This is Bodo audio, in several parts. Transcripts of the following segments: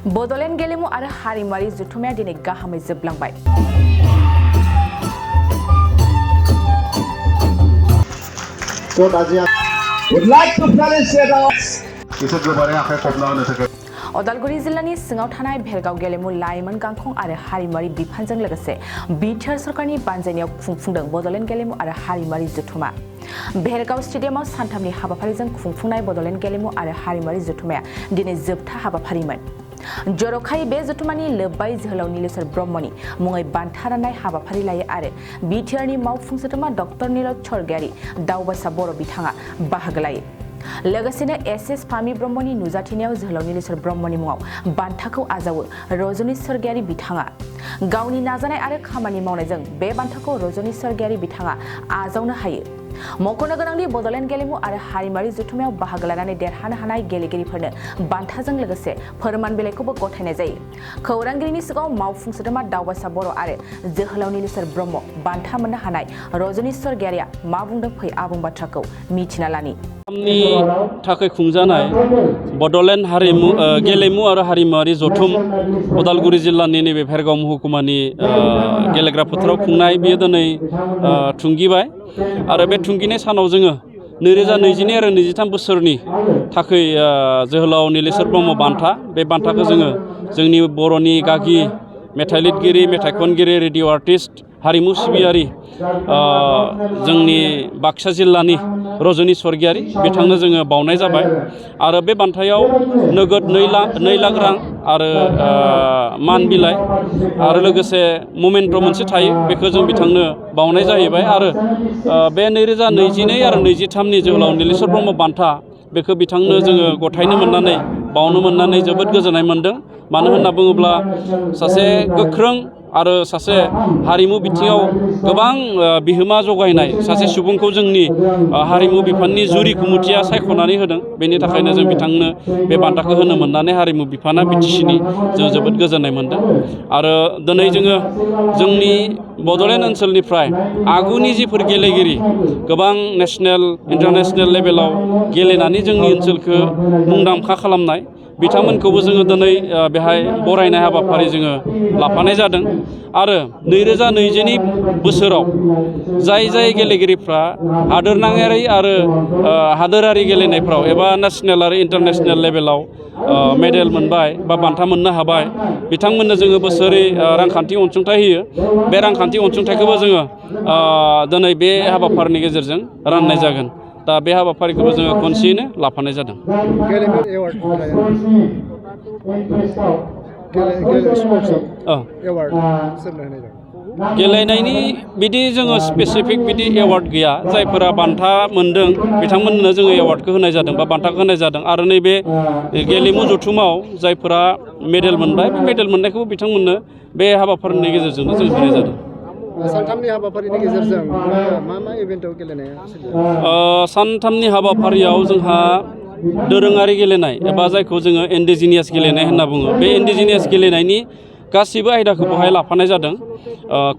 बड'ल गेलेमु आरो हारिमुआरि जथुमाया दिनै गाहामै जोबलांबाय। उदालगुरि जिल्लानि सिङाव थानाय भेलगाव गेलेमु लाइमोन गांखं आरो हारिमुआरि बिफानजों लोगोसे बिटिआर सरकारनि बानजायनायाव खुंफुंदों बड'ल गेलेमु आरो हारिमुआरि जथुमा। भेलगाव स्टेडियामाव सानथामनि हाबाफारिजों खुंफुंनाय बड'ल गेलेमु आरो हारिमुआरि जथुमाया दिनै जोबथा हाबाफारिमोन। जर'खायै बे जथुमानि लोब्बाय जोहोलाव नीलेश्वर ब्रह्मनि मुङै बान्था राननाय हाबाफारि लायो आरो बिटिआरनि मावफुं सोद्रोमा डक्टर नीरज स्वर्गियारि दावबासा बर' बिथाङा बाहागो लायो। लोगोसेनो एस फामि ब्रह्मनि नुजाथिनायाव जोहोलाव नीलेश्वर ब्रह्मनि मुङाव बान्थाखौ आजावो रजनी स्वर्गियारि बिथाङा। गावनि नाजानाय आरो खामानि मावनायजों बे बान्थाखौ रजनी स्वर्गियारि बिथाङा आजावनो हायो। मख'नो गोनांदि बड'ल गेलेमु आरो हारिमुआरि जथुमायाव बाहागो लानानै देरहानो हानाय गेलेगिरिफोरनो बान्थाजों लोगोसे फोरमान बिलाइखौबो गथायनाय जायो। खौरांगिरिनि सिगाङाव मावफुं सोद्रोमा दावबासा बर' आरो जोहोलाव नीलेश्वर ब्रह्म बान्था मोननो हानाय रजनी स्वर्गियारिया मा बुंदों फै आबुं बाथ्राखौ मिथिना लानि। थाखाय खुंजानाय बड'ल गेलेमु आरो हारिमुआरि जथुम उदालगुरि जिल्लानि नैबे भेलगाव महकुमानि गेलेग्रा फोथाराव खुंनाय बियो दिनै थुंगिबाय आरो बे थुंगिनाय सानाव जोङो 2022 आरो 23 बोसोरनि थाखाय जोहोलाव नीलेश्वर ब्रह्म बान्था बे बान्थाखौ जोङो जोंनि बर'नि गागि मेथाइ लिरगिरि मेथाइ खनगिरि रेडिअ आर्टिस्ट हारिमु सिबियारि जोंनि बाक्सा जिल्लानि रजनी स्वर्गियारि बिथांनो जोङो बावनाय जाबाय आरो बे बान्थायाव नोगोद 2 लाख रां आरो मान बिलाइ आरो लोगोसे ममेन्ट' मोनसे थायो बेखौ जों बिथांनो बावनाय जाहैबाय आरो बे 2022 आरो 23नि जोहोलाव नीलेश्वर ब्रह्म बान्था बेखौ बिथांनो जोङो गथायनो मोननानै बावनो मोननानै जोबोद गोजोननाय मोनदों। मानो होनना बुङोब्ला सासे गोख्रों आरो सासे हारिमु बिथिङाव गोबां बिहोमा जगायनाय सासे सुबुंखौ जोंनि हारिमु बिफाननि जुरि कमिटिया सायख'नानै होदों। बेनि थाखायनो जों बिथांनो बे बान्थाखौ होनो मोननानै हारिमु बिफाना बिटिसिनि जों जोबोद गोजोननाय मोनदों। आरो दिनै जोङो जोंनि बड'लेण्ड ओनसोलनिफ्राय आगुनि जिफोर गेलेगिरि गोबां नेसनेल इन्टारनेसनेल लेभेलाव गेलेनानै जोंनि ओनसोलखौ मुंदांखा खालामनाय बिथांमोनखौबो जोङो दिनै बेहाय बरायनाय हाबाफारि जोङो लाफानाय जादों। आरो 2022 बोसोराव जाय गेलेगिरिफ्रा हादोरनाङारि आरो हादोरारि गेलेनायफ्राव एबा नेसनेल आरो इन्टारनेसनेल लेभेलाव मेडेल मोनबाय बा बान्था मोननो हाबाय बिथांमोननो जोङो बोसोरै रांखान्थि अनसुंथाइ होयो। बे रांखान्थि अनसुंथाइखौबो जोङो दिनै बे हाबाफारिनि गेजेरजों राननाय जागोन। दा बे हाबाफारिखौबो जोङो खनसेयैनो लाफानाय जादों। गेलेनायनि बिदि जोङो स्पेसिफिक बिदि एवार्ड गैया। जायफोरा बान्था मोनदों बिथांमोननो जोङो एवार्डखौ होनाय जादों बा बान्थाखौ होनाय जादों। आरो नैबे गेलेमु जथुमाव जायफोरा मेडेल मोनबाय बे मेडेल मोननायखौबो बिथांमोननो बे हाबाफारिनि गेजेरजोंनो जों होनाय जादों। सानथामनि हाबाफारिनि गेजेरजों मा इभेन्टआव गेलेनाया सानथामनि हाबाफारियाव जोंहा दोरोङारि गेलेनाय एबा जायखौ जोङो इन्डिजिनियास गेलेनाय होनना बुङो बे इन्डिजिनियास गेलेनायनि गासिबो आयदाखौ बेवहाय लाफानाय जादों।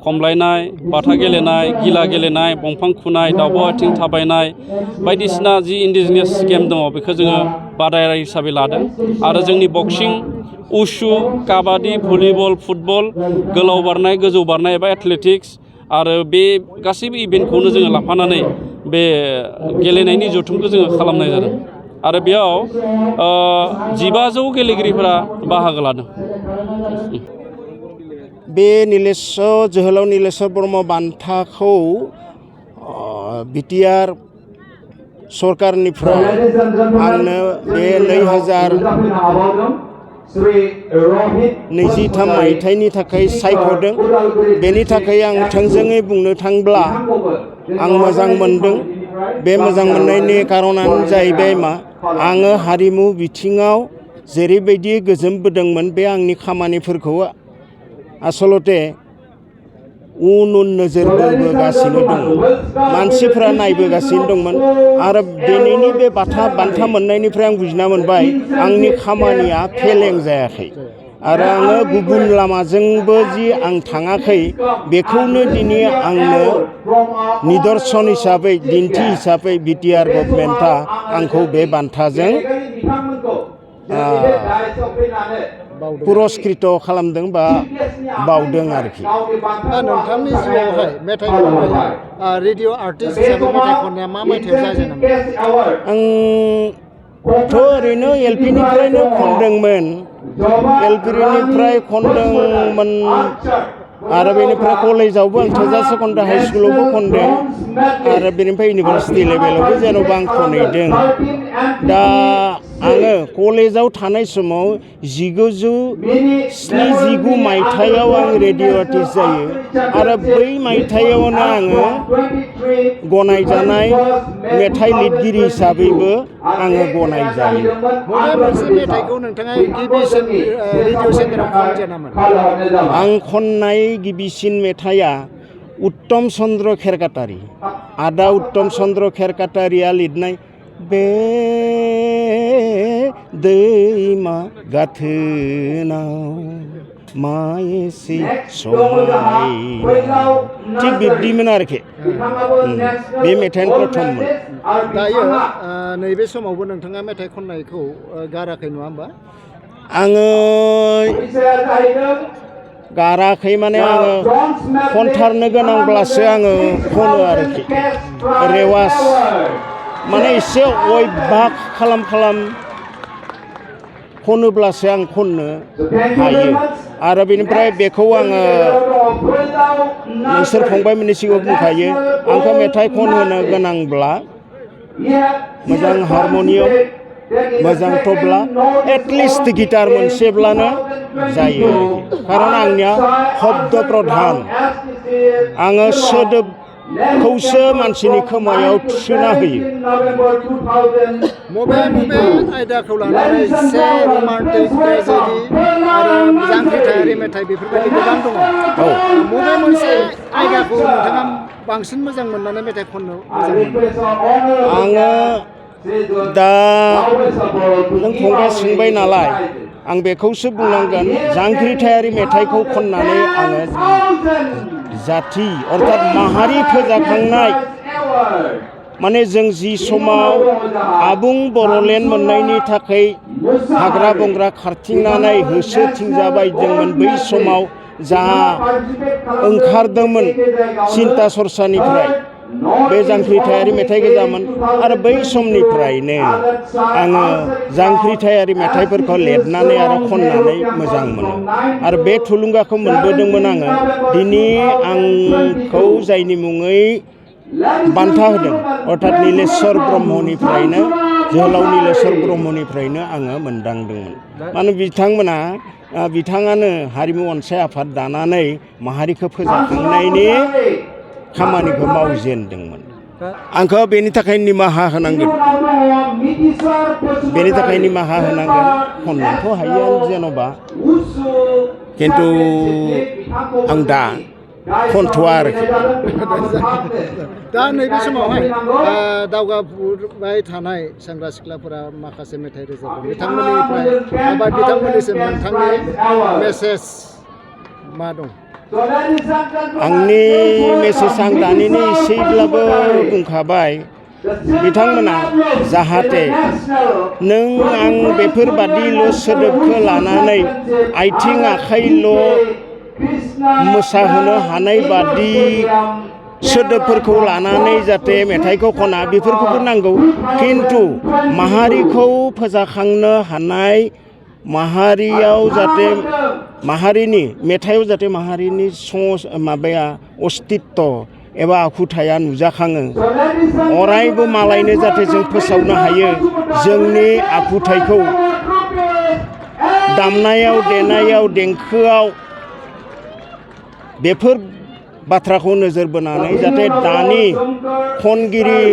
खमलायनाय बाथा गेलेनाय गिला गेलेनाय दंफां खुनाय दाउब' आथिं थाबायनाय बायदिसिना जि इन्डिजिनियास गेम दङ बेखौ जोङो बादायारि हिसाबै लादों। आरो जोंनि बक्सिं उसु काबादि भलिबल फुटबल गोलाव बारनाय गोजौ बारनाय एबा एथलेटिक्स आरो बे गासैबो इभेन्टखौनो जोङो लाफानानै बे गेलेनायनि जथुमखौ जोङो खालामनाय जादों। आरो बेयाव 1500 गेलेगिरिफोरा बाहागो लादों। बे जोहोलाव नीलेश्वर ब्रह्म बान्थाखौ बिटिआर सरकारनिफ्राय आंनो बे 2023 मायथाइनि थाखाय सायख'दों। बेनि थाखाय आं थोंजोङै बुंनो थांब्ला आं मोजां मोनदों। बे मोजां मोननायनि कारनानो जाहैबाय आङो हारिमु बिथिङाव जेरैबायदि गोजोनबोदोंमोन बे आंनि खामानिफोरखौ आसलते उन नोजोर बोगासिनो दं। मानसिफ्रा नायबोगासिनो दंमोन आरो दिनैनि बे बान्था मोननायनिफ्राय आं बुजिना मोनबाय आंनि खामानिया फेलें जायाखै आरो आङो गुबुन लामाजोंबो जि आं थाङाखै बेखौनो दिनै आंनो निदर्शन हिसाबै दिन्थि हिसाबै बिटिआर गभर्नमेन्टआ आंखौ बे बान्थाजों पुरस्कृत खालामदों बा बावदों आरोखि नोंथांनि जिउआवहाय मेथाइ खननाया रेडिअ' आर्टिस्ट हिसाबै मेथाइ खननाया मा मायथाइयाव जाजेनामोन? आंथ' ओरैनो एलपिनिफ्रायनो खनदोंमोन आरो बेनिफ्राय कलेजावबो आं थोजासे खनदों हाइ स्कुलावबो खनदों आरो बेनिफ्राय इउनिभार्सिटि लेभेलावबो जेन'बा आं खनहैदों दा आङो कलेजाव थानाय समाव 1979 मायथाइयाव आं रेडिअ' आर्टिस्ट जायो आरो बै मायथाइयावनो आङो गनायजानाय मेथाइ लिरगिरि हिसाबैबो आङो गनायजायो। बबे मोनसे मेथाइखौ नोंथाङा गिबिसिन रेडिअ' सेन्टाराव खनजेनामोन? आं खननाय गिबिसिन मेथाइया उत्तम चन्द्र खेरकाटारि आदा उत्तम चन्द्र खेरकाटारिया लिरनाय बे दैमा गाथोनाव मायेसि समायना थिग बिब्दिमोन आरोखि बे मेथाइयानो प्रथममोन। दायो नैबे समावबो नोंथाङा मेथाइ खननायखौ गाराखै नङा होमबा? आङो गाराखै माने आङो खनथारनो गोनांब्लासो आङो खनो आरोखि रेवाज माने एसे अयभाग खालाम खनोब्लासो आं खननो हायो आरो बेनिफ्राय बेखौ आङो नोंसोर फंबायमोननि सिगाङाव बुंखायो आंखौ मेथाइ खनहोनो गोनांब्ला मोजां हारमनियाम मोजां तबला एटलिस्ट गिटार मोनसेब्लानो जायो खारन आंनिया शब्द प्रधान आङो सोदोबखौसो मानसिनि खोमायाव थुसोना होयो। मबे आयदाखौ लानानै एसे रमान्टिक ट्रेजेडि आरो जांख्रिथायारि मेथाइ बेफोरबायदि गोबां दङ। मबे मोनसे आयदाखौ नोंथाङा बांसिन मोजां मोननानै मेथाइ खननो मोजां मोनो? आङो दा नों फंबाय सोंबाय नालाय आं बेखौसो बुंनांगोन जांख्रिथायारि मेथाइखौ खननानै आङो जाथि अर्थात माहारि फोजाखांनाय माने जों जि समाव आबुं बर'लेण्ड मोननायनि थाखाय हाग्रा बंग्रा खारथिंनानै होसोथिंजाबायदोंमोन बै समाव जा ओंखारदोंमोन सिन्ता सरसानिफ्राय बे जांख्रिथायारि मेथाइ गोजामोन आरो बै समनिफ्रायनो आङो जांख्रिथायारि मेथाइफोरखौ लिरनानै आरो खननानै मोजां मोनो आरो बे थुलुंगाखौ मोनबोदोंमोन आङो दिनै आंखौ जायनि मुङै बान्था होदों अर्थात नीलेश्वर ब्रह्मनिफ्रायनो जोहोलाव नीलेश्वर ब्रह्मनिफ्रायनो आङो मोनदांदोंमोन मानो बिथाङानो हारिमु अनसाय आफाद दानानै माहारिखौ फोजाखांनायनि खामानिखौ मावजेनदोंमोन। आंखौ बेनि थाखाय निमाहा होनांगोन खननोथ' हायो जेन'बा खिन्थु आं दा खनथ'आ आरोखि। दा नैबे समावहाय दावगाफुबाय थानाय सेंग्रा सिख्लाफोरा माखासे मेथाइ रोजाबो बिथांमोननिसिम नोंथांनि मेसेज मा दं? आंनि मेसेज आं दानिनो एसेब्लाबो बुंखाबाय बिथांमोना जाहाथे नों आं बेफोरबादिल' सोदोबखौ लानानै आथिं आखाइल' मोसाहोनो हानाय बादि सोदोबफोरखौ लानानै जाहाथे मेथाइखौ खना बेफोरखौबो नांगौ खिन्थु माहारिखौ फोजाखांनो हानाय माहारियाव जाहाथे माहारिनि मेथाइयाव जाहाथे माहारिनि अस्तित्व एबा आखुथाया नुजाखाङो अरायबो मालायनो जाहाथे जों फोसावनो हायो जोंनि आखुथायखौ दामनायाव देनायाव देंखोआव बेफोर बाथ्राखौ नोजोर बोनानै जाहाथे दानि खनगिरि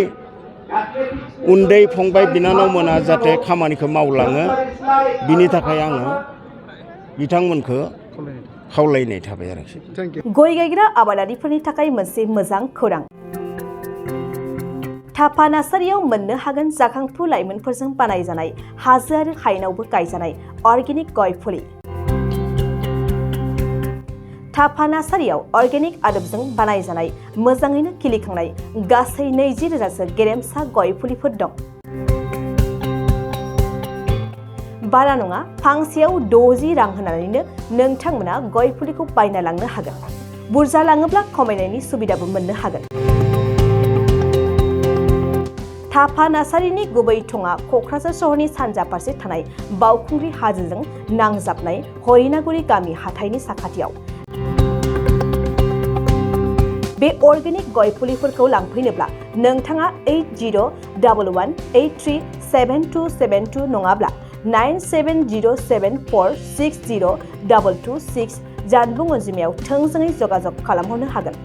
उन्दै फंबाय बिनानावमोना जाहाथे खामानिखौ मावलाङो बिनि थाखाय आङो बिथांमोनखौ खावलायनाय थाबाय आरोखि। गय गायग्रा आबादारिफोरनि थाखाय मोनसे मोजां खौरां थापा नार्सारियाव मोननो हागोन जाखांफु लाइमोनफोरजों बानायजानाय हाजो आरो हायेनावबो गायजानाय अर्गेनिक गय फुलि। थापा नार्सारियाव अर्गेनिक आदबजों बानायजानाय मोजाङैनो खिलिखांनाय गासै 20,000सो गेरेमसा गय फुलिफोर दं। बारा नङा फांसेयाव 60 रां होनानैनो नोंथांमोना गय फुलिखौ बायना लांनो हागोन। बुरजा लाङोब्ला खमायनायनि सुबिदाबो मोननो हागोन। थाफा नार्सारिनि गुबै थङा क'क्राझार सहरनि सानजा फारसे थानाय बावखुंग्रि हाजोजों नांजाबनाय हरिनागुरि गामि हाथाइनि साखाथियाव। बे अर्गेनिक गय फुलिफोरखौ लांफैनोब्ला नोंथाङा 8011837272 नङाब्ला 9707460226 जानबुं अनजिमायाव थोंजोङै जगाजग खालामहरनो हागोन।